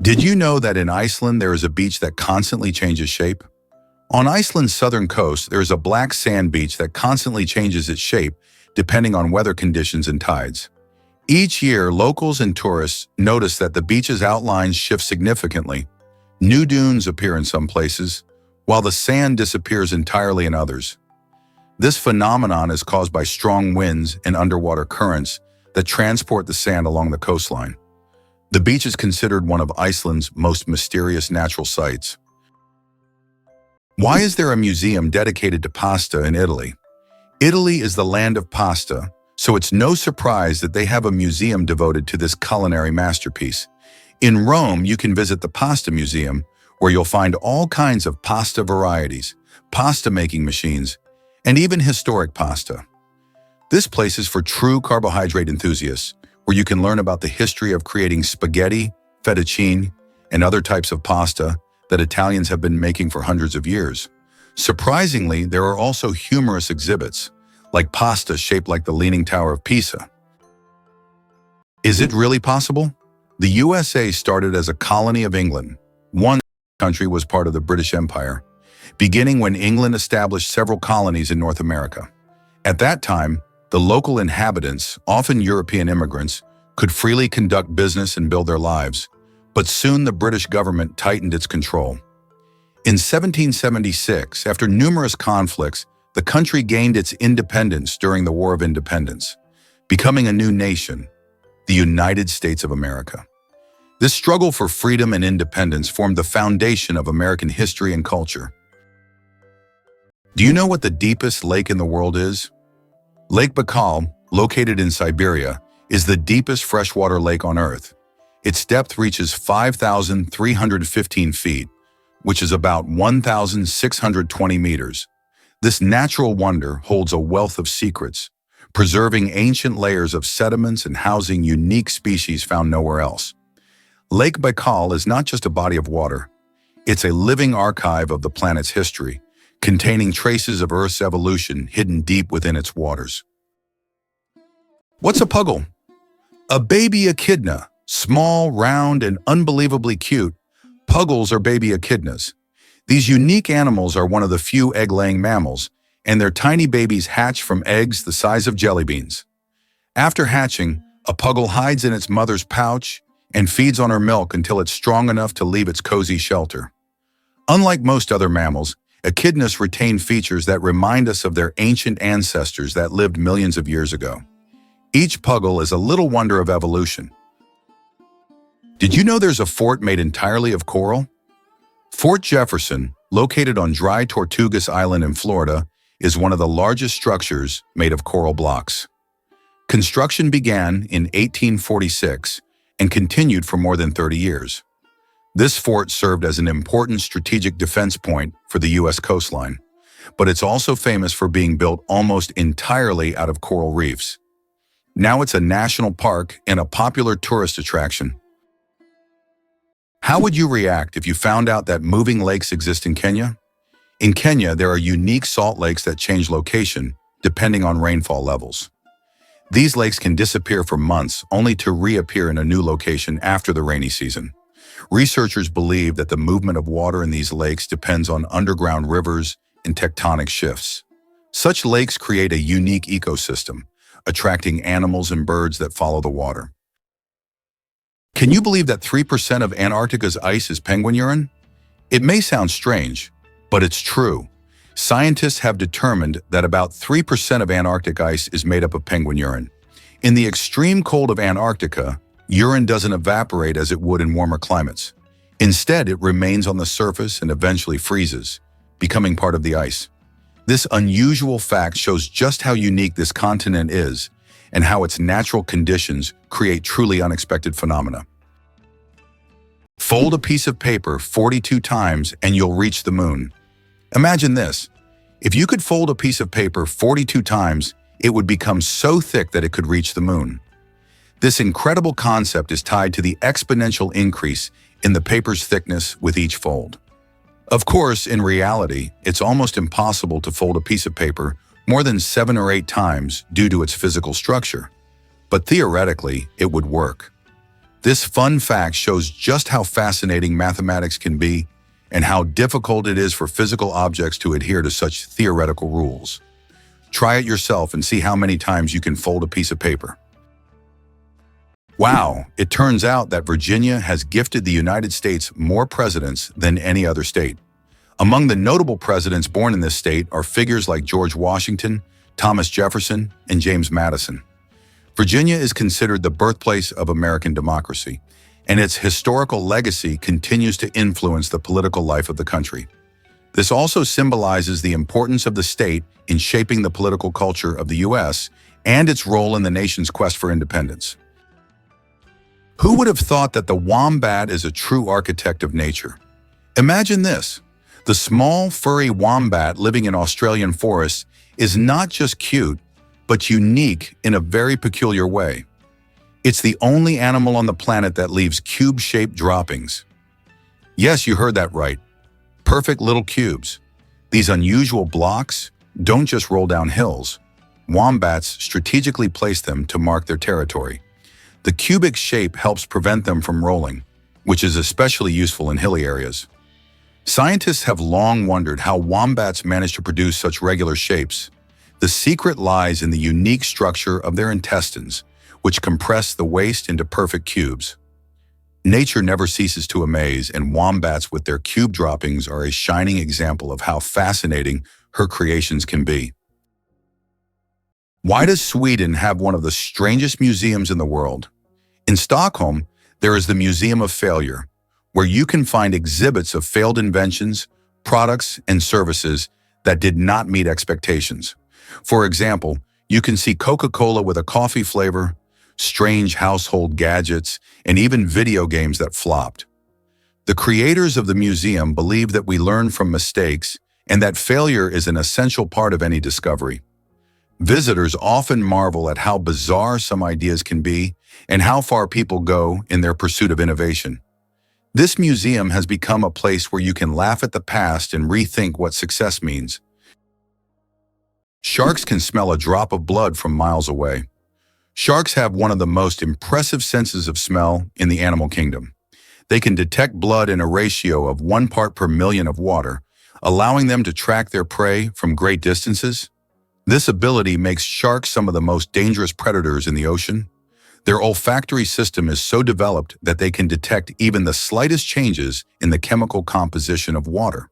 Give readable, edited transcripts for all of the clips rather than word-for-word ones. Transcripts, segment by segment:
Did you know that in Iceland there is a beach that constantly changes shape? On Iceland's southern coast, there is a black sand beach that constantly changes its shape depending on weather conditions and tides. Each year, locals and tourists notice that the beach's outlines shift significantly. New dunes appear in some places, while the sand disappears entirely in others. This phenomenon is caused by strong winds and underwater currents that transport the sand along the coastline. The beach is considered one of Iceland's most mysterious natural sights. Why is there a museum dedicated to pasta in Italy? Italy is the land of pasta, so it's no surprise that they have a museum devoted to this culinary masterpiece. In Rome, you can visit the Pasta Museum, where you'll find all kinds of pasta varieties, pasta-making machines, and even historic pasta. This place is for true carbohydrate enthusiasts, where you can learn about the history of creating spaghetti, fettuccine, and other types of pasta that Italians have been making for hundreds of years. Surprisingly, there are also humorous exhibits, like pasta shaped like the Leaning Tower of Pisa. Is it really possible? The USA started as a colony of England. One country was part of the British Empire, beginning when England established several colonies in North America. At that time, the local inhabitants, often European immigrants, could freely conduct business and build their lives, but soon the British government tightened its control. In 1776, after numerous conflicts, the country gained its independence during the War of Independence, becoming a new nation, the United States of America. This struggle for freedom and independence formed the foundation of American history and culture. Do you know what the deepest lake in the world is? Lake Baikal, located in Siberia, is the deepest freshwater lake on Earth. Its depth reaches 5,315 feet, which is about 1,620 meters. This natural wonder holds a wealth of secrets, preserving ancient layers of sediments and housing unique species found nowhere else. Lake Baikal is not just a body of water. It's a living archive of the planet's history, containing traces of Earth's evolution hidden deep within its waters. What's a puggle? A baby echidna, small, round, and unbelievably cute. Puggles are baby echidnas. These unique animals are one of the few egg-laying mammals, and their tiny babies hatch from eggs the size of jelly beans. After hatching, a puggle hides in its mother's pouch and feeds on her milk until it's strong enough to leave its cozy shelter. Unlike most other mammals, echidnas retain features that remind us of their ancient ancestors that lived millions of years ago. Each puggle is a little wonder of evolution. Did you know there's a fort made entirely of coral? Fort Jefferson, located on dry Tortugas Island in Florida, is one of the largest structures made of coral blocks. Construction began in 1846 and continued for more than 30 years. This fort served as an important strategic defense point for the U.S. coastline, but it's also famous for being built almost entirely out of coral reefs. Now it's a national park and a popular tourist attraction. How would you react if you found out that moving lakes exist in Kenya? In Kenya, there are unique salt lakes that change location depending on rainfall levels. These lakes can disappear for months only to reappear in a new location after the rainy season. Researchers believe that the movement of water in these lakes depends on underground rivers and tectonic shifts. Such lakes create a unique ecosystem, attracting animals and birds that follow the water. Can you believe that 3% of Antarctica's ice is penguin urine? It may sound strange, but it's true. Scientists have determined that about 3% of Antarctic ice is made up of penguin urine. In the extreme cold of Antarctica, urine doesn't evaporate as it would in warmer climates. Instead, it remains on the surface and eventually freezes, becoming part of the ice. This unusual fact shows just how unique this continent is and how its natural conditions create truly unexpected phenomena. Fold a piece of paper 42 times and you'll reach the moon. Imagine this. If you could fold a piece of paper 42 times, it would become so thick that it could reach the moon. This incredible concept is tied to the exponential increase in the paper's thickness with each fold. Of course, in reality, it's almost impossible to fold a piece of paper more than 7 or 8 times due to its physical structure. But theoretically, it would work. This fun fact shows just how fascinating mathematics can be and how difficult it is for physical objects to adhere to such theoretical rules. Try it yourself and see how many times you can fold a piece of paper. Wow, it turns out that Virginia has gifted the United States more presidents than any other state. Among the notable presidents born in this state are figures like George Washington, Thomas Jefferson, and James Madison. Virginia is considered the birthplace of American democracy, and its historical legacy continues to influence the political life of the country. This also symbolizes the importance of the state in shaping the political culture of the U.S. and its role in the nation's quest for independence. Who would have thought that the wombat is a true architect of nature? Imagine this. The small, furry wombat living in Australian forests is not just cute, but unique in a very peculiar way. It's the only animal on the planet that leaves cube-shaped droppings. Yes, you heard that right. Perfect little cubes. These unusual blocks don't just roll down hills. Wombats strategically place them to mark their territory. The cubic shape helps prevent them from rolling, which is especially useful in hilly areas. Scientists have long wondered how wombats manage to produce such regular shapes. The secret lies in the unique structure of their intestines, which compress the waste into perfect cubes. Nature never ceases to amaze, and wombats with their cube droppings are a shining example of how fascinating her creations can be. Why does Sweden have one of the strangest museums in the world? In Stockholm, there is the Museum of Failure, where you can find exhibits of failed inventions, products, and services that did not meet expectations. For example, you can see Coca-Cola with a coffee flavor, strange household gadgets, and even video games that flopped. The creators of the museum believe that we learn from mistakes and that failure is an essential part of any discovery. Visitors often marvel at how bizarre some ideas can be and how far people go in their pursuit of innovation. This museum has become a place where you can laugh at the past and rethink what success means. Sharks can smell a drop of blood from miles away. Sharks have one of the most impressive senses of smell in the animal kingdom. They can detect blood in a ratio of 1 part per million of water, allowing them to track their prey from great distances. This ability makes sharks some of the most dangerous predators in the ocean. Their olfactory system is so developed that they can detect even the slightest changes in the chemical composition of water.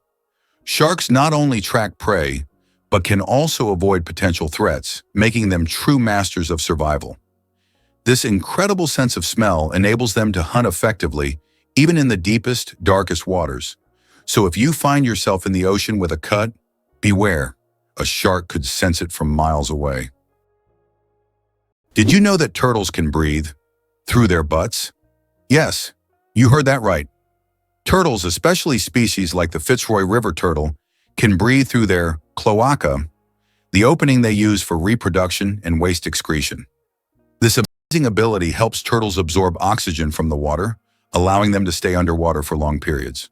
Sharks not only track prey, but can also avoid potential threats, making them true masters of survival. This incredible sense of smell enables them to hunt effectively, even in the deepest, darkest waters. So if you find yourself in the ocean with a cut, beware. A shark could sense it from miles away. Did you know that turtles can breathe through their butts? Yes, you heard that right. Turtles, especially species like the Fitzroy River turtle, can breathe through their cloaca, the opening they use for reproduction and waste excretion. This amazing ability helps turtles absorb oxygen from the water, allowing them to stay underwater for long periods.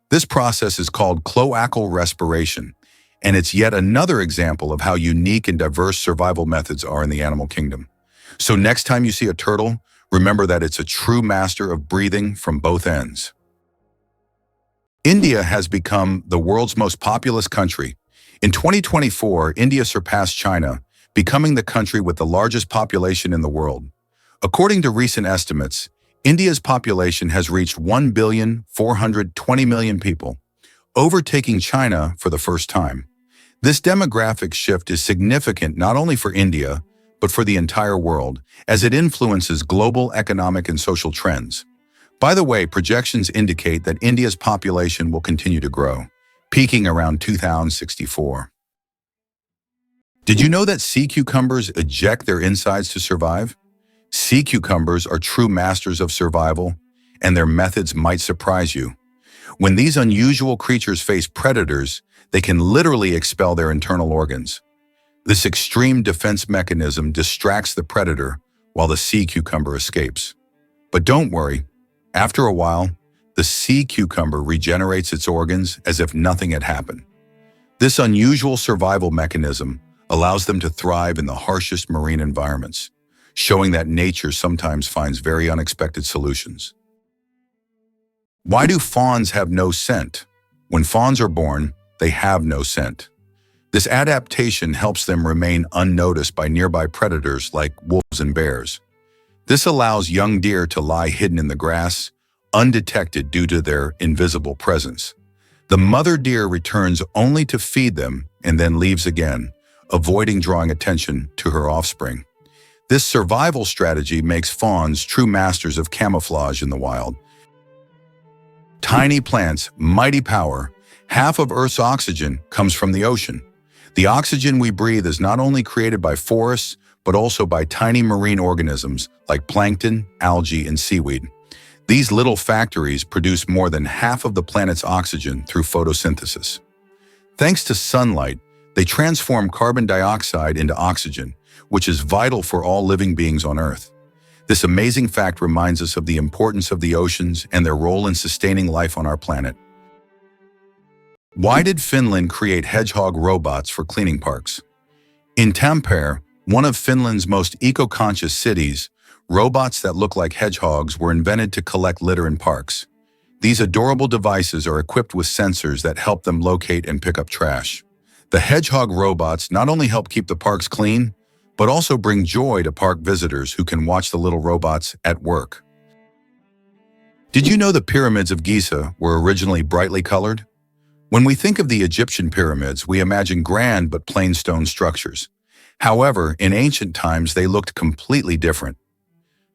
This process is called cloacal respiration, and it's yet another example of how unique and diverse survival methods are in the animal kingdom. So next time you see a turtle, remember that it's a true master of breathing from both ends. India has become the world's most populous country. In 2024, India surpassed China, becoming the country with the largest population in the world. According to recent estimates, India's population has reached 1,420,000,000 people, overtaking China for the first time. This demographic shift is significant not only for India, but for the entire world, as it influences global economic and social trends. By the way, projections indicate that India's population will continue to grow, peaking around 2064. Did you know that sea cucumbers eject their insides to survive? Sea cucumbers are true masters of survival, and their methods might surprise you. When these unusual creatures face predators, they can literally expel their internal organs. This extreme defense mechanism distracts the predator while the sea cucumber escapes. But don't worry, after a while, the sea cucumber regenerates its organs as if nothing had happened. This unusual survival mechanism allows them to thrive in the harshest marine environments, showing that nature sometimes finds very unexpected solutions. Why do fawns have no scent? When fawns are born, they have no scent. This adaptation helps them remain unnoticed by nearby predators like wolves and bears. This allows young deer to lie hidden in the grass, undetected due to their invisible presence. The mother deer returns only to feed them and then leaves again, avoiding drawing attention to her offspring. This survival strategy makes fawns true masters of camouflage in the wild. Tiny plants, mighty power. Half of Earth's oxygen comes from the ocean. The oxygen we breathe is not only created by forests, but also by tiny marine organisms like plankton, algae, and seaweed. These little factories produce more than half of the planet's oxygen through photosynthesis. Thanks to sunlight, they transform carbon dioxide into oxygen, which is vital for all living beings on Earth. This amazing fact reminds us of the importance of the oceans and their role in sustaining life on our planet. Why did Finland create hedgehog robots for cleaning parks? In Tampere, one of Finland's most eco-conscious cities, robots that look like hedgehogs were invented to collect litter in parks. These adorable devices are equipped with sensors that help them locate and pick up trash. The hedgehog robots not only help keep the parks clean, but also bring joy to park visitors who can watch the little robots at work. Did you know the pyramids of Giza were originally brightly colored? When we think of the Egyptian pyramids, we imagine grand but plain stone structures. However, in ancient times, they looked completely different.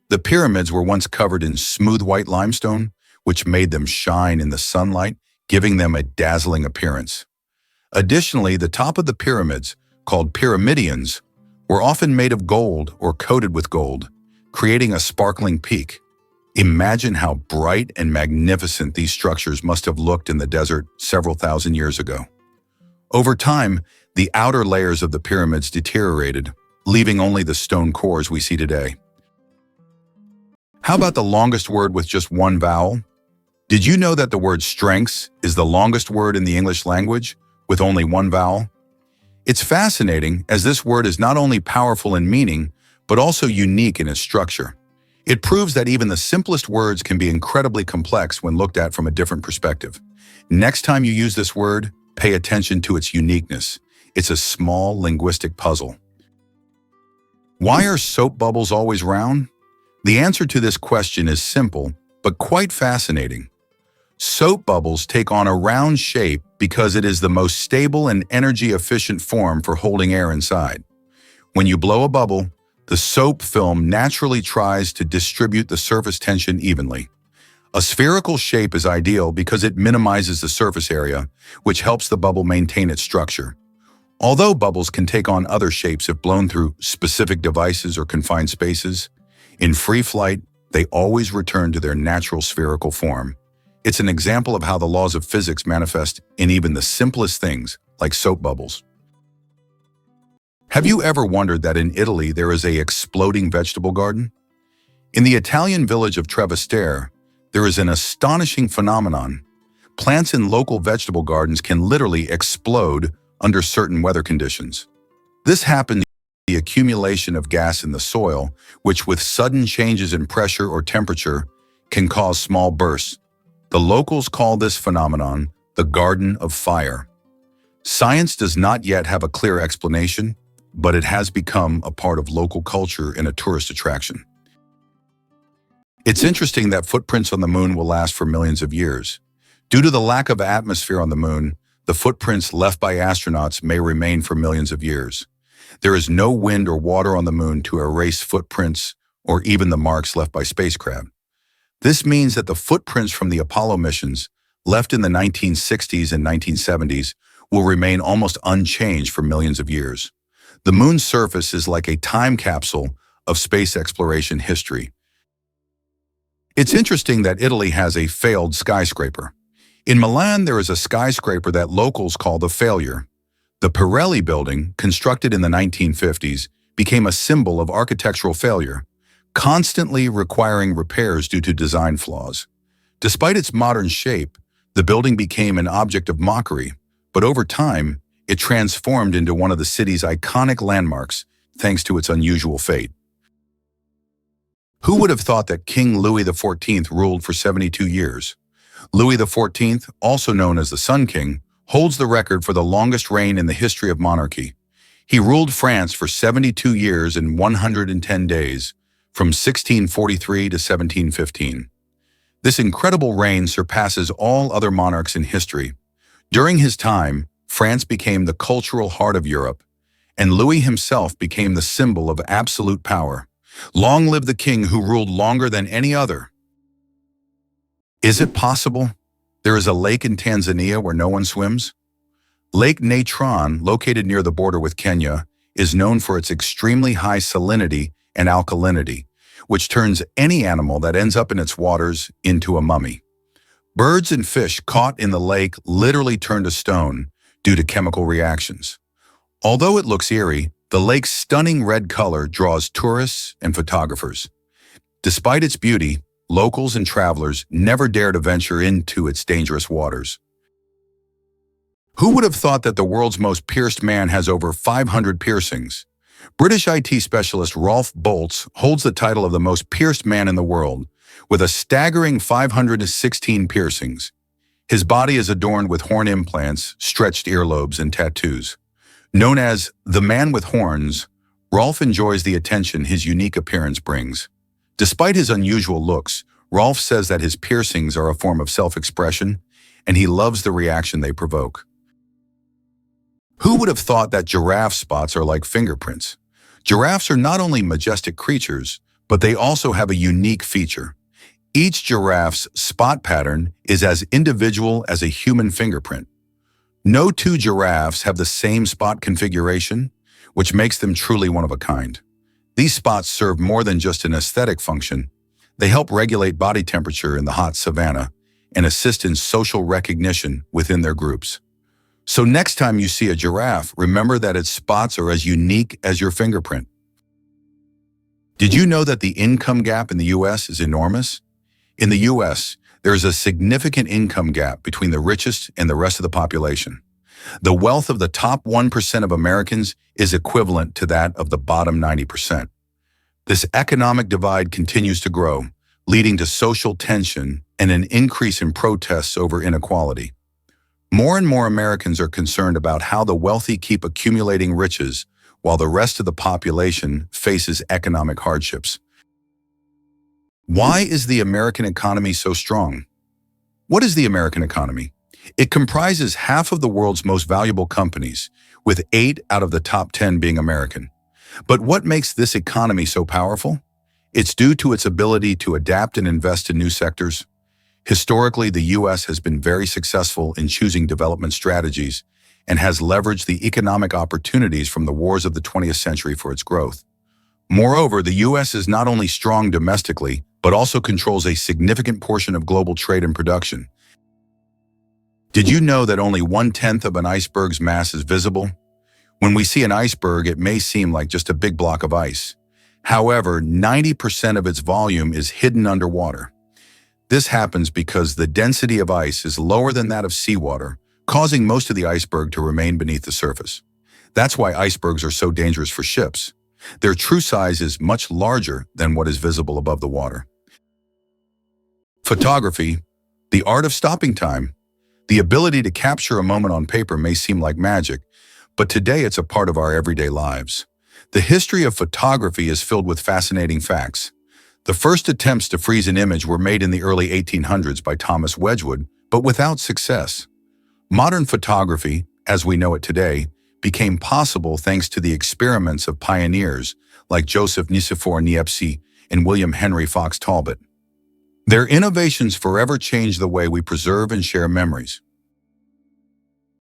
The pyramids were once covered in smooth white limestone, which made them shine in the sunlight, giving them a dazzling appearance. Additionally, the top of the pyramids, called pyramidions, were often made of gold or coated with gold, creating a sparkling peak. Imagine how bright and magnificent these structures must have looked in the desert several thousand years ago. Over time, the outer layers of the pyramids deteriorated, leaving only the stone cores we see today. How about the longest word with just one vowel? Did you know that the word strengths is the longest word in the English language, with only one vowel? It's fascinating, as this word is not only powerful in meaning, but also unique in its structure. It proves that even the simplest words can be incredibly complex when looked at from a different perspective. Next time you use this word, pay attention to its uniqueness. It's a small linguistic puzzle. Why are soap bubbles always round? The answer to this question is simple, but quite fascinating. Soap bubbles take on a round shape because it is the most stable and energy-efficient form for holding air inside. When you blow a bubble, the soap film naturally tries to distribute the surface tension evenly. A spherical shape is ideal because it minimizes the surface area, which helps the bubble maintain its structure. Although bubbles can take on other shapes if blown through specific devices or confined spaces, in free flight, they always return to their natural spherical form. It's an example of how the laws of physics manifest in even the simplest things, like soap bubbles. Have you ever wondered that in Italy there is an exploding vegetable garden? In the Italian village of Trevestare, there is an astonishing phenomenon. Plants in local vegetable gardens can literally explode under certain weather conditions. This happens due to the accumulation of gas in the soil, which with sudden changes in pressure or temperature can cause small bursts. The locals call this phenomenon the Garden of Fire. Science does not yet have a clear explanation, but it has become a part of local culture and a tourist attraction. It's interesting that footprints on the moon will last for millions of years. Due to the lack of atmosphere on the moon, the footprints left by astronauts may remain for millions of years. There is no wind or water on the moon to erase footprints or even the marks left by spacecraft. This means that the footprints from the Apollo missions, left in the 1960s and 1970s, will remain almost unchanged for millions of years. The moon's surface is like a time capsule of space exploration history. It's interesting that Italy has a failed skyscraper. In Milan, there is a skyscraper that locals call the Failure. The Pirelli building, constructed in the 1950s, became a symbol of architectural failure, constantly requiring repairs due to design flaws. Despite its modern shape, the building became an object of mockery, but over time, it transformed into one of the city's iconic landmarks thanks to its unusual fate. Who would have thought that King Louis XIV ruled for 72 years? Louis XIV, also known as the Sun King, holds the record for the longest reign in the history of monarchy. He ruled France for 72 years and 110 days, from 1643 to 1715. This incredible reign surpasses all other monarchs in history. During his time, France became the cultural heart of Europe, and Louis himself became the symbol of absolute power. Long live the king who ruled longer than any other. Is it possible? There is a lake in Tanzania where no one swims? Lake Natron, located near the border with Kenya, is known for its extremely high salinity and alkalinity, which turns any animal that ends up in its waters into a mummy. Birds and fish caught in the lake literally turn to stone due to chemical reactions. Although it looks eerie, the lake's stunning red color draws tourists and photographers. Despite its beauty, locals and travelers never dare to venture into its dangerous waters. Who would have thought that the world's most pierced man has over 500 piercings? British IT specialist Rolf Boltz holds the title of the most pierced man in the world, with a staggering 516 piercings. His body is adorned with horn implants, stretched earlobes, and tattoos. Known as the man with horns, Rolf enjoys the attention his unique appearance brings. Despite his unusual looks, Rolf says that his piercings are a form of self-expression, and he loves the reaction they provoke. Who would have thought that giraffe spots are like fingerprints? Giraffes are not only majestic creatures, but they also have a unique feature. Each giraffe's spot pattern is as individual as a human fingerprint. No two giraffes have the same spot configuration, which makes them truly one of a kind. These spots serve more than just an aesthetic function. They help regulate body temperature in the hot savanna and assist in social recognition within their groups. So next time you see a giraffe, remember that its spots are as unique as your fingerprint. Did you know that the income gap in the U.S. is enormous? In the U.S., there is a significant income gap between the richest and the rest of the population. The wealth of the top 1% of Americans is equivalent to that of the bottom 90%. This economic divide continues to grow, leading to social tension and an increase in protests over inequality. More and more Americans are concerned about how the wealthy keep accumulating riches while the rest of the population faces economic hardships. Why is the American economy so strong? What is the American economy? It comprises half of the world's most valuable companies, with 8 out of the top 10 being American. But what makes this economy so powerful? It's due to its ability to adapt and invest in new sectors. Historically, the U.S. has been very successful in choosing development strategies and has leveraged the economic opportunities from the wars of the 20th century for its growth. Moreover, the U.S. is not only strong domestically, but also controls a significant portion of global trade and production. Did you know that only 1/10 of an iceberg's mass is visible? When we see an iceberg, it may seem like just a big block of ice. However, 90% of its volume is hidden underwater. This happens because the density of ice is lower than that of seawater, causing most of the iceberg to remain beneath the surface. That's why icebergs are so dangerous for ships. Their true size is much larger than what is visible above the water. Photography, the art of stopping time. The ability to capture a moment on paper may seem like magic, but today it's a part of our everyday lives. The history of photography is filled with fascinating facts. The first attempts to freeze an image were made in the early 1800s by Thomas Wedgwood, but without success. Modern photography, as we know it today, became possible thanks to the experiments of pioneers like Joseph Nicephore Niepce and William Henry Fox Talbot. Their innovations forever changed the way we preserve and share memories.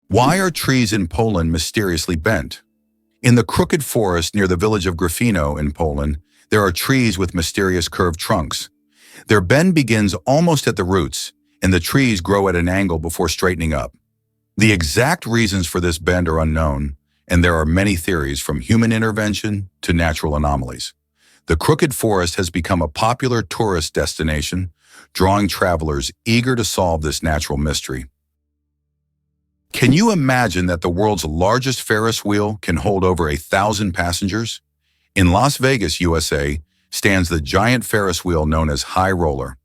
Why are trees in Poland mysteriously bent? In the crooked forest near the village of Gryfino in Poland, there are trees with mysterious curved trunks. Their bend begins almost at the roots, and the trees grow at an angle before straightening up. The exact reasons for this bend are unknown, and there are many theories from human intervention to natural anomalies. The crooked forest has become a popular tourist destination, drawing travelers eager to solve this natural mystery. Can you imagine that the world's largest Ferris wheel can hold over 1,000 passengers? In Las Vegas, USA, stands the giant Ferris wheel known as High Roller.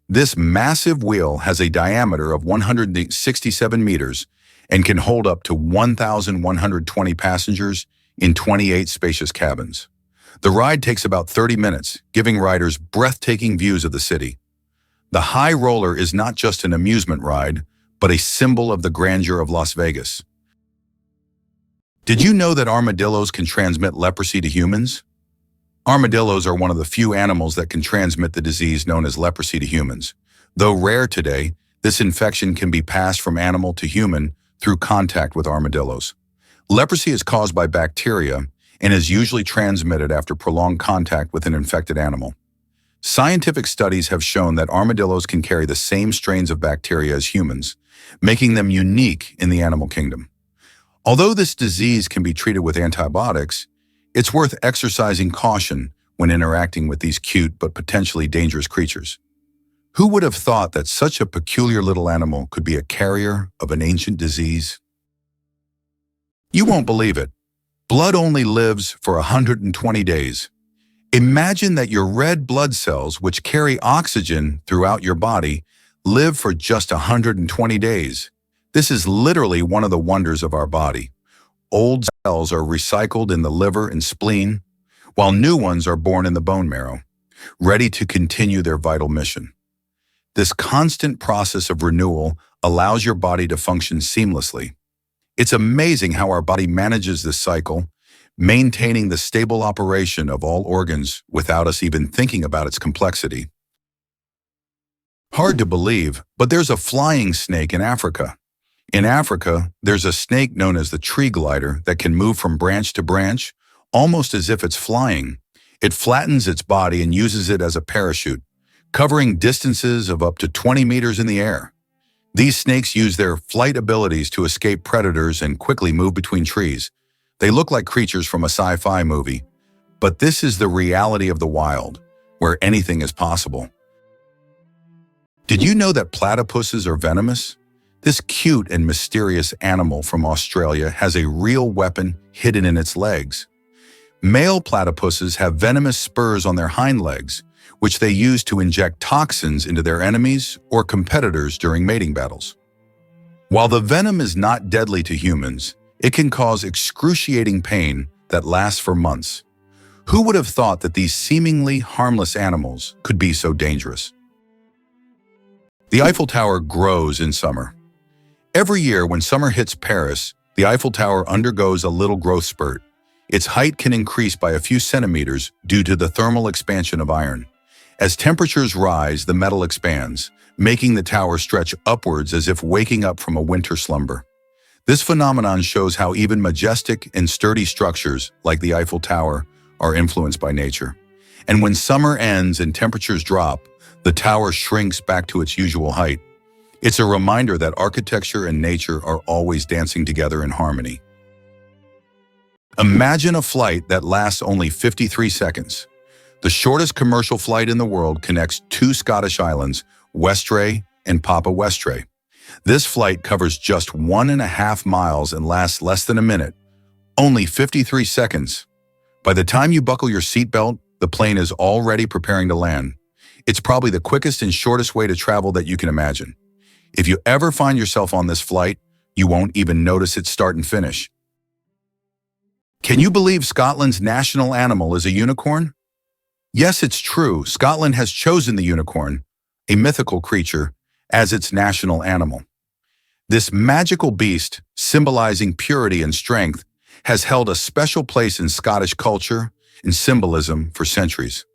This massive wheel has a diameter of 167 meters and can hold up to 1,120 passengers in 28 spacious cabins. The ride takes about 30 minutes, giving riders breathtaking views of the city. The High Roller is not just an amusement ride, but a symbol of the grandeur of Las Vegas. Did you know that armadillos can transmit leprosy to humans? Armadillos are one of the few animals that can transmit the disease known as leprosy to humans. Though rare today, this infection can be passed from animal to human through contact with armadillos. Leprosy is caused by bacteria and is usually transmitted after prolonged contact with an infected animal. Scientific studies have shown that armadillos can carry the same strains of bacteria as humans, making them unique in the animal kingdom. Although this disease can be treated with antibiotics, it's worth exercising caution when interacting with these cute but potentially dangerous creatures. Who would have thought that such a peculiar little animal could be a carrier of an ancient disease? You won't believe it. Blood only lives for 120 days. Imagine that your red blood cells, which carry oxygen throughout your body, live for just 120 days. This is literally one of the wonders of our body. Old cells are recycled in the liver and spleen, while new ones are born in the bone marrow, ready to continue their vital mission. This constant process of renewal allows your body to function seamlessly. It's amazing how our body manages this cycle, maintaining the stable operation of all organs without us even thinking about its complexity. Hard to believe, but there's a flying snake in Africa. In Africa, there's a snake known as the tree glider that can move from branch to branch, almost as if it's flying. It flattens its body and uses it as a parachute, covering distances of up to 20 meters in the air. These snakes use their flight abilities to escape predators and quickly move between trees. They look like creatures from a sci-fi movie, but this is the reality of the wild, where anything is possible. Did you know that platypuses are venomous? This cute and mysterious animal from Australia has a real weapon hidden in its legs. Male platypuses have venomous spurs on their hind legs, which they use to inject toxins into their enemies or competitors during mating battles. While the venom is not deadly to humans, it can cause excruciating pain that lasts for months. Who would have thought that these seemingly harmless animals could be so dangerous? The Eiffel Tower grows in summer. Every year when summer hits Paris, the Eiffel Tower undergoes a little growth spurt. Its height can increase by a few centimeters due to the thermal expansion of iron. As temperatures rise, the metal expands, making the tower stretch upwards as if waking up from a winter slumber. This phenomenon shows how even majestic and sturdy structures, like the Eiffel Tower, are influenced by nature. And when summer ends and temperatures drop, the tower shrinks back to its usual height. It's a reminder that architecture and nature are always dancing together in harmony. Imagine a flight that lasts only 53 seconds. The shortest commercial flight in the world connects two Scottish islands, Westray and Papa Westray. This flight covers just 1.5 miles and lasts less than a minute. Only 53 seconds. By the time you buckle your seatbelt, the plane is already preparing to land. It's probably the quickest and shortest way to travel that you can imagine. If you ever find yourself on this flight, you won't even notice its start and finish. Can you believe Scotland's national animal is a unicorn? Yes, it's true. Scotland has chosen the unicorn, a mythical creature, as its national animal. This magical beast, symbolizing purity and strength, has held a special place in Scottish culture and symbolism for centuries.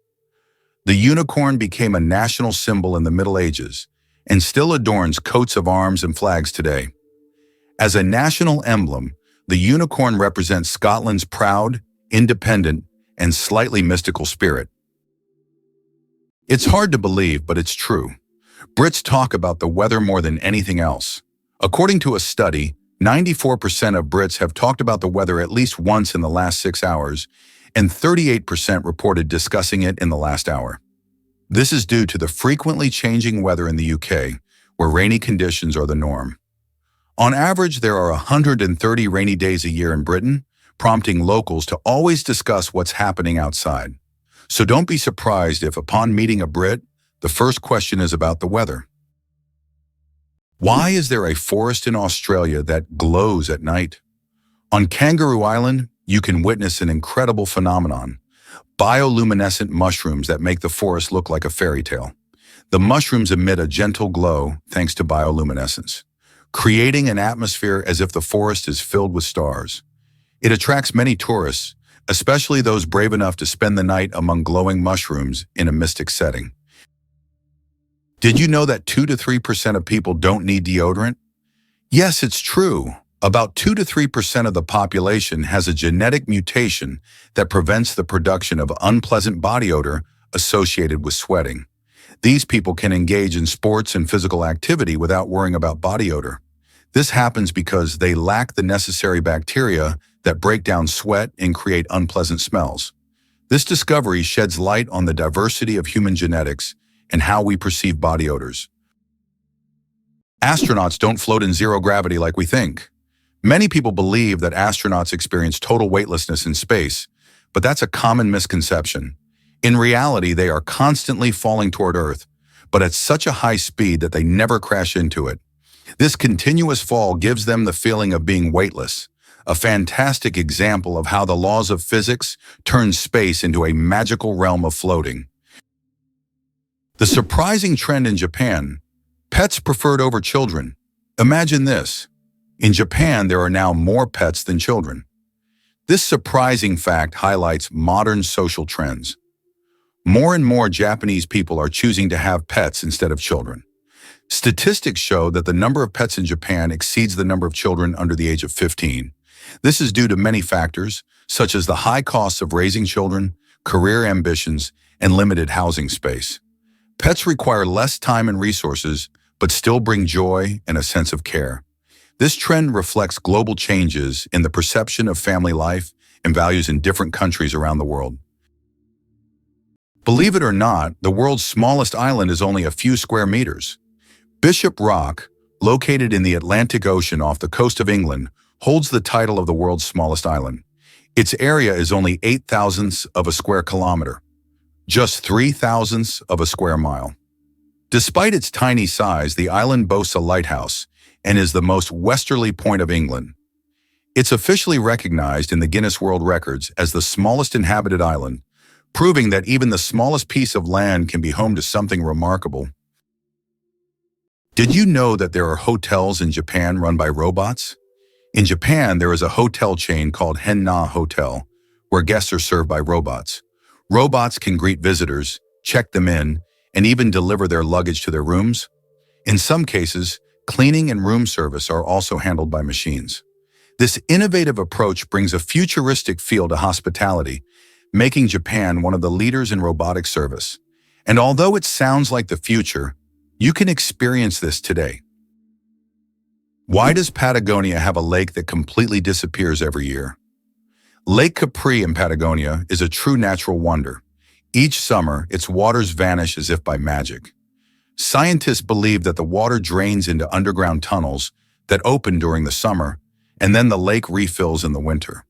The unicorn became a national symbol in the Middle Ages and still adorns coats of arms and flags today. As a national emblem, the unicorn represents Scotland's proud, independent, and slightly mystical spirit. It's hard to believe, but it's true. Brits talk about the weather more than anything else. According to a study, 94% of Brits have talked about the weather at least once in the last 6 hours, and 38% reported discussing it in the last hour. This is due to the frequently changing weather in the UK, where rainy conditions are the norm. On average, there are 130 rainy days a year in Britain, prompting locals to always discuss what's happening outside. So don't be surprised if, upon meeting a Brit, the first question is about the weather. Why is there a forest in Australia that glows at night? On Kangaroo Island, you can witness an incredible phenomenon: bioluminescent mushrooms that make the forest look like a fairy tale. The mushrooms emit a gentle glow thanks to bioluminescence, creating an atmosphere as if the forest is filled with stars. It attracts many tourists, especially those brave enough to spend the night among glowing mushrooms in a mystic setting. Did you know that 2 to 3% of people don't need deodorant? Yes, it's true. About 2 to 3% of the population has a genetic mutation that prevents the production of unpleasant body odor associated with sweating. These people can engage in sports and physical activity without worrying about body odor. This happens because they lack the necessary bacteria that break down sweat and create unpleasant smells. This discovery sheds light on the diversity of human genetics and how we perceive body odors. Astronauts don't float in zero gravity like we think. Many people believe that astronauts experience total weightlessness in space, but that's a common misconception. In reality, they are constantly falling toward Earth, but at such a high speed that they never crash into it. This continuous fall gives them the feeling of being weightless, a fantastic example of how the laws of physics turn space into a magical realm of floating. The surprising trend in Japan: pets preferred over children. Imagine this. In Japan, there are now more pets than children. This surprising fact highlights modern social trends. More and more Japanese people are choosing to have pets instead of children. Statistics show that the number of pets in Japan exceeds the number of children under the age of 15. This is due to many factors, such as the high costs of raising children, career ambitions, and limited housing space. Pets require less time and resources, but still bring joy and a sense of care. This trend reflects global changes in the perception of family life and values in different countries around the world. Believe it or not, the world's smallest island is only a few square meters. Bishop Rock, located in the Atlantic Ocean off the coast of England, holds the title of the world's smallest island. Its area is only 8/1000ths of a square kilometer, just 3/1000ths of a square mile. Despite its tiny size, the island boasts a lighthouse and is the most westerly point of England. It's officially recognized in the Guinness World Records as the smallest inhabited island, proving that even the smallest piece of land can be home to something remarkable. Did you know that there are hotels in Japan run by robots? In Japan, there is a hotel chain called Henna Hotel, where guests are served by robots. Robots can greet visitors, check them in, and even deliver their luggage to their rooms. In some cases, cleaning and room service are also handled by machines. This innovative approach brings a futuristic feel to hospitality, making Japan one of the leaders in robotic service. And although it sounds like the future, you can experience this today. Why does Patagonia have a lake that completely disappears every year? Lake Capri in Patagonia is a true natural wonder. Each summer, its waters vanish as if by magic. Scientists believe that the water drains into underground tunnels that open during the summer, and then the lake refills in the winter.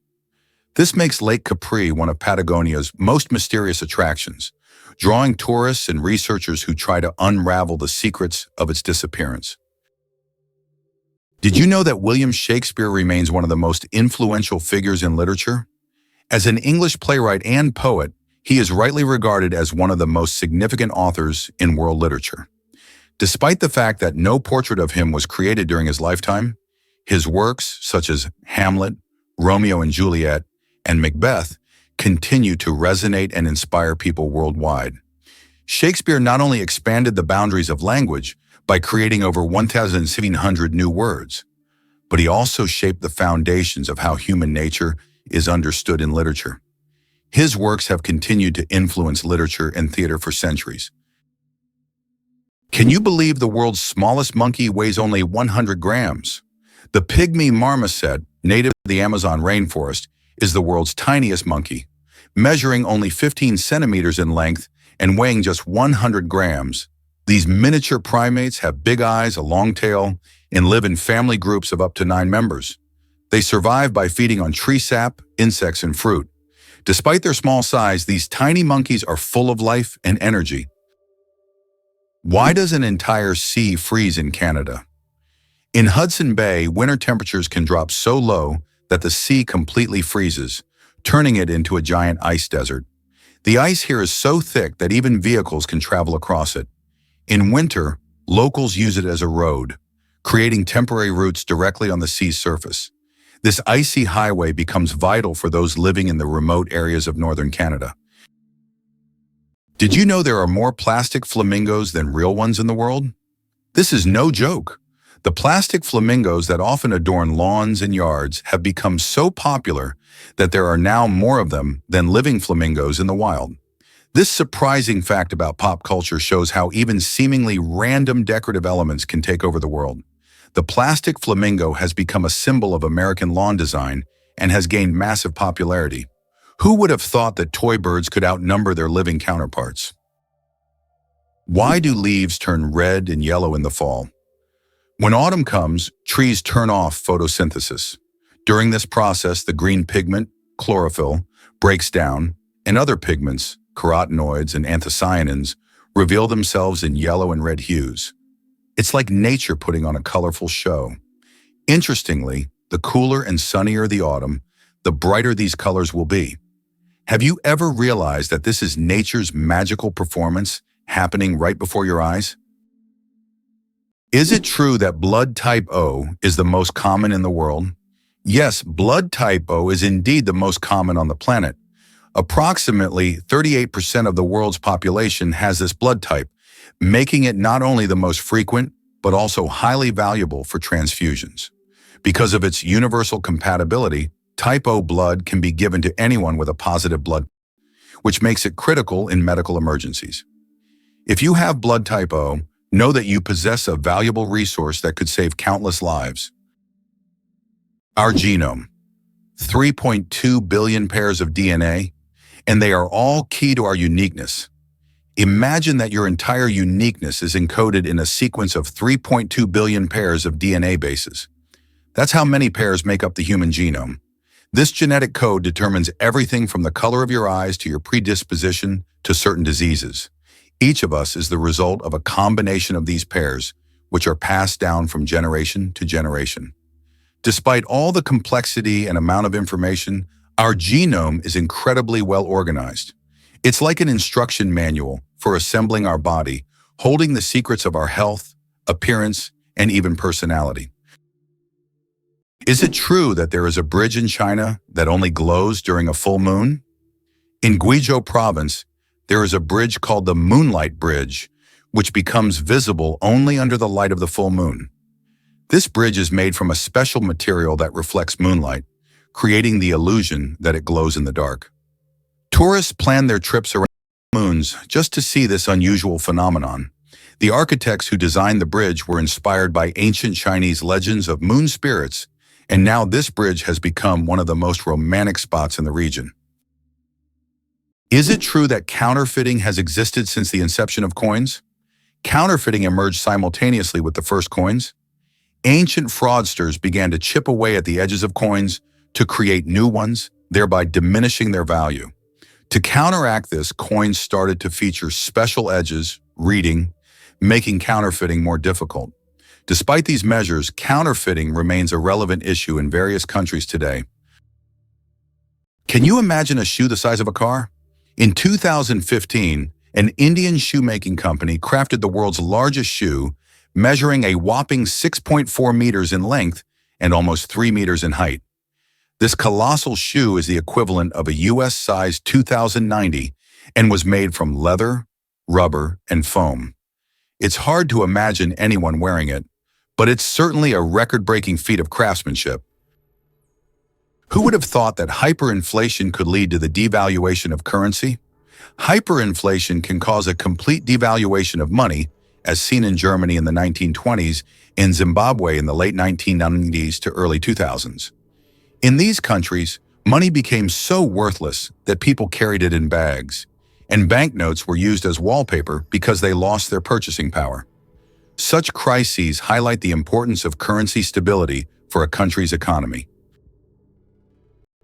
This makes Lake Capri one of Patagonia's most mysterious attractions, drawing tourists and researchers who try to unravel the secrets of its disappearance. Did you know that William Shakespeare remains one of the most influential figures in literature? As an English playwright and poet, he is rightly regarded as one of the most significant authors in world literature. Despite the fact that no portrait of him was created during his lifetime, his works, such as Hamlet, Romeo and Juliet, and Macbeth, continue to resonate and inspire people worldwide. Shakespeare not only expanded the boundaries of language by creating over 1,700 new words, but he also shaped the foundations of how human nature is understood in literature. His works have continued to influence literature and theater for centuries. Can you believe the world's smallest monkey weighs only 100 grams? The pygmy marmoset, native to the Amazon rainforest, is the world's tiniest monkey, measuring only 15 centimeters in length and weighing just 100 grams. These miniature primates have big eyes, a long tail, and live in family groups of up to 9 members. They survive by feeding on tree sap, insects, and fruit. Despite their small size, these tiny monkeys are full of life and energy. Why does an entire sea freeze in Canada? In Hudson Bay, winter temperatures can drop so low that the sea completely freezes, turning it into a giant ice desert. The ice here is so thick that even vehicles can travel across it. In winter, locals use it as a road, creating temporary routes directly on the sea's surface. This icy highway becomes vital for those living in the remote areas of northern Canada. Did you know there are more plastic flamingos than real ones in the world? This is no joke. The plastic flamingos that often adorn lawns and yards have become so popular that there are now more of them than living flamingos in the wild. This surprising fact about pop culture shows how even seemingly random decorative elements can take over the world. The plastic flamingo has become a symbol of American lawn design and has gained massive popularity. Who would have thought that toy birds could outnumber their living counterparts? Why do leaves turn red and yellow in the fall? When autumn comes, trees turn off photosynthesis. During this process, the green pigment, chlorophyll, breaks down, and other pigments, carotenoids and anthocyanins, reveal themselves in yellow and red hues. It's like nature putting on a colorful show. Interestingly, the cooler and sunnier the autumn, the brighter these colors will be. Have you ever realized that this is nature's magical performance happening right before your eyes? Is it true that blood type O is the most common in the world? Yes, blood type O is indeed the most common on the planet. Approximately 38% of the world's population has this blood type, making it not only the most frequent, but also highly valuable for transfusions. Because of its universal compatibility, type O blood can be given to anyone with a positive blood, which makes it critical in medical emergencies. If you have blood type O, know that you possess a valuable resource that could save countless lives. Our genome. 3.2 billion pairs of DNA, and they are all key to our uniqueness. Imagine that your entire uniqueness is encoded in a sequence of 3.2 billion pairs of DNA bases. That's how many pairs make up the human genome. This genetic code determines everything from the color of your eyes to your predisposition to certain diseases. Each of us is the result of a combination of these pairs, which are passed down from generation to generation. Despite all the complexity and amount of information, our genome is incredibly well organized. It's like an instruction manual for assembling our body, holding the secrets of our health, appearance, and even personality. Is it true that there is a bridge in China that only glows during a full moon? In Guizhou province, there is a bridge called the Moonlight Bridge, which becomes visible only under the light of the full moon. This bridge is made from a special material that reflects moonlight, creating the illusion that it glows in the dark. Tourists plan their trips around moons just to see this unusual phenomenon. The architects who designed the bridge were inspired by ancient Chinese legends of moon spirits, and now this bridge has become one of the most romantic spots in the region. Is it true that counterfeiting has existed since the inception of coins? Counterfeiting emerged simultaneously with the first coins. Ancient fraudsters began to chip away at the edges of coins to create new ones, thereby diminishing their value. To counteract this, coins started to feature special edges, reading, making counterfeiting more difficult. Despite these measures, counterfeiting remains a relevant issue in various countries today. Can you imagine a shoe the size of a car? In 2015, an Indian shoemaking company crafted the world's largest shoe, measuring a whopping 6.4 meters in length and almost 3 meters in height. This colossal shoe is the equivalent of a US size 2090 and was made from leather, rubber, and foam. It's hard to imagine anyone wearing it, but it's certainly a record-breaking feat of craftsmanship. Who would have thought that hyperinflation could lead to the devaluation of currency? Hyperinflation can cause a complete devaluation of money, as seen in Germany in the 1920s and Zimbabwe in the late 1990s to early 2000s. In these countries, money became so worthless that people carried it in bags, and banknotes were used as wallpaper because they lost their purchasing power. Such crises highlight the importance of currency stability for a country's economy.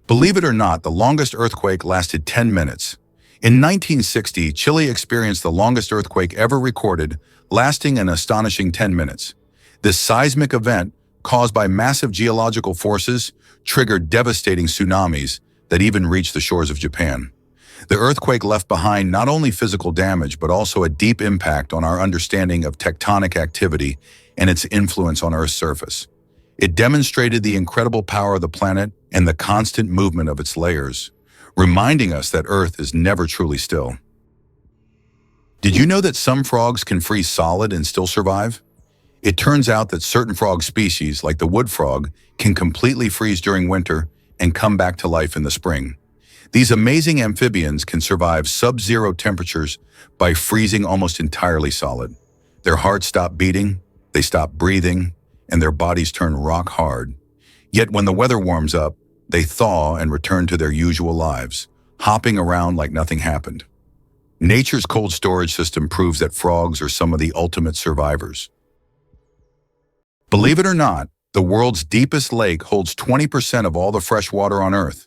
Believe it or not, the longest earthquake lasted 10 minutes. In 1960, Chile experienced the longest earthquake ever recorded, lasting an astonishing 10 minutes. This seismic event, caused by massive geological forces, triggered devastating tsunamis that even reached the shores of Japan. The earthquake left behind not only physical damage, but also a deep impact on our understanding of tectonic activity and its influence on Earth's surface. It demonstrated the incredible power of the planet and the constant movement of its layers, reminding us that Earth is never truly still. Did you know that some frogs can freeze solid and still survive? It turns out that certain frog species, like the wood frog, can completely freeze during winter and come back to life in the spring. These amazing amphibians can survive sub-zero temperatures by freezing almost entirely solid. Their hearts stop beating, they stop breathing, and their bodies turn rock hard. Yet when the weather warms up, they thaw and return to their usual lives, hopping around like nothing happened. Nature's cold storage system proves that frogs are some of the ultimate survivors. Believe it or not, the world's deepest lake holds 20% of all the fresh water on Earth.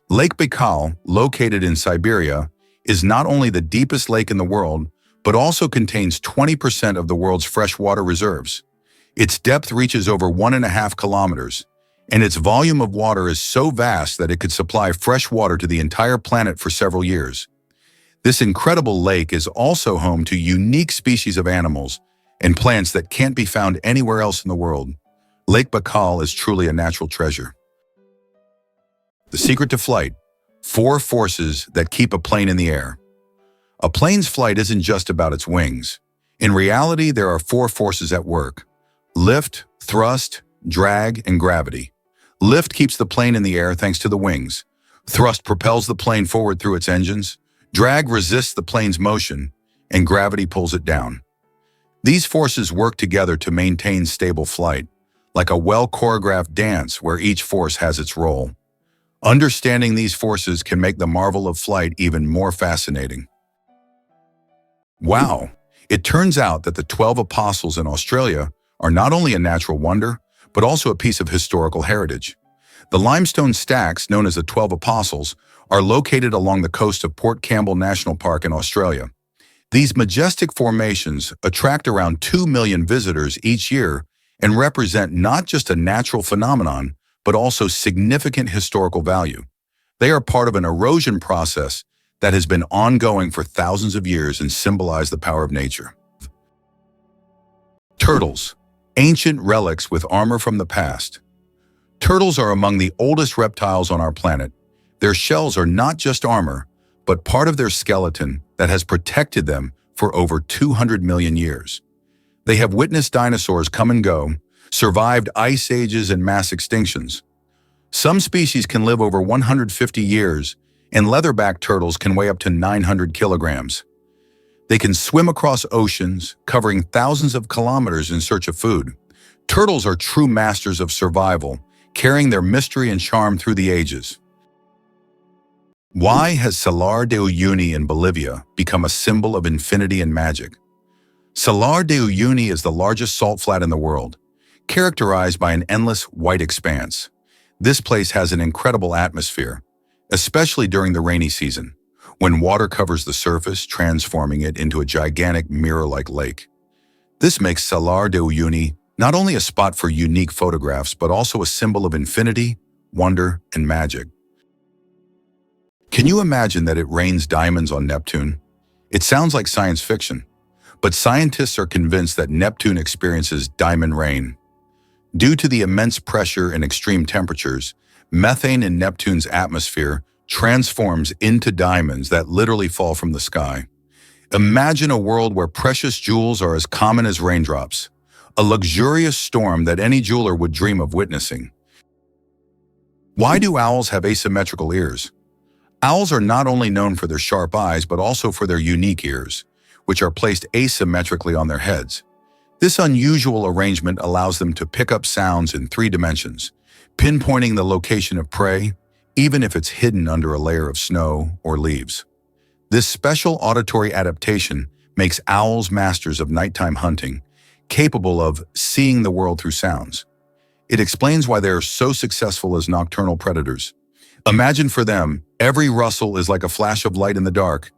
Lake Baikal, located in Siberia, is not only the deepest lake in the world, but also contains 20% of the world's freshwater reserves. Its depth reaches over 1.5 kilometers, and its volume of water is so vast that it could supply fresh water to the entire planet for several years. This incredible lake is also home to unique species of animals and plants that can't be found anywhere else in the world. Lake Baikal is truly a natural treasure. The secret to flight: 4 forces that keep a plane in the air. A plane's flight isn't just about its wings. In reality, there are 4 forces at work: lift, thrust, drag, and gravity. Lift keeps the plane in the air thanks to the wings. Thrust propels the plane forward through its engines. Drag resists the plane's motion, and gravity pulls it down. These forces work together to maintain stable flight, like a well-choreographed dance where each force has its role. Understanding these forces can make the marvel of flight even more fascinating. Wow! It turns out that the 12 Apostles in Australia are not only a natural wonder, but also a piece of historical heritage. The limestone stacks, known as the 12 Apostles, are located along the coast of Port Campbell National Park in Australia. These majestic formations attract around 2 million visitors each year and represent not just a natural phenomenon, but also significant historical value. They are part of an erosion process that has been ongoing for thousands of years and symbolize the power of nature. Turtles, ancient relics with armor from the past. Turtles are among the oldest reptiles on our planet. Their shells are not just armor, but part of their skeleton that has protected them for over 200 million years. They have witnessed dinosaurs come and go, survived ice ages and mass extinctions. Some species can live over 150 years, and leatherback turtles can weigh up to 900 kilograms. They can swim across oceans, covering thousands of kilometers in search of food. Turtles are true masters of survival, carrying their mystery and charm through the ages. Why has Salar de Uyuni in Bolivia become a symbol of infinity and magic? Salar de Uyuni is the largest salt flat in the world, characterized by an endless white expanse. This place has an incredible atmosphere, especially during the rainy season, when water covers the surface, transforming it into a gigantic mirror-like lake. This makes Salar de Uyuni not only a spot for unique photographs, but also a symbol of infinity, wonder, and magic. Can you imagine that it rains diamonds on Neptune? It sounds like science fiction, but scientists are convinced that Neptune experiences diamond rain. Due to the immense pressure and extreme temperatures, methane in Neptune's atmosphere transforms into diamonds that literally fall from the sky. Imagine a world where precious jewels are as common as raindrops, a luxurious storm that any jeweler would dream of witnessing. Why do owls have asymmetrical ears? Owls are not only known for their sharp eyes, but also for their unique ears, which are placed asymmetrically on their heads. This unusual arrangement allows them to pick up sounds in 3 dimensions, pinpointing the location of prey, even if it's hidden under a layer of snow or leaves. This special auditory adaptation makes owls masters of nighttime hunting, capable of seeing the world through sounds. It explains why they are so successful as nocturnal predators. Imagine for them, every rustle is like a flash of light in the dark,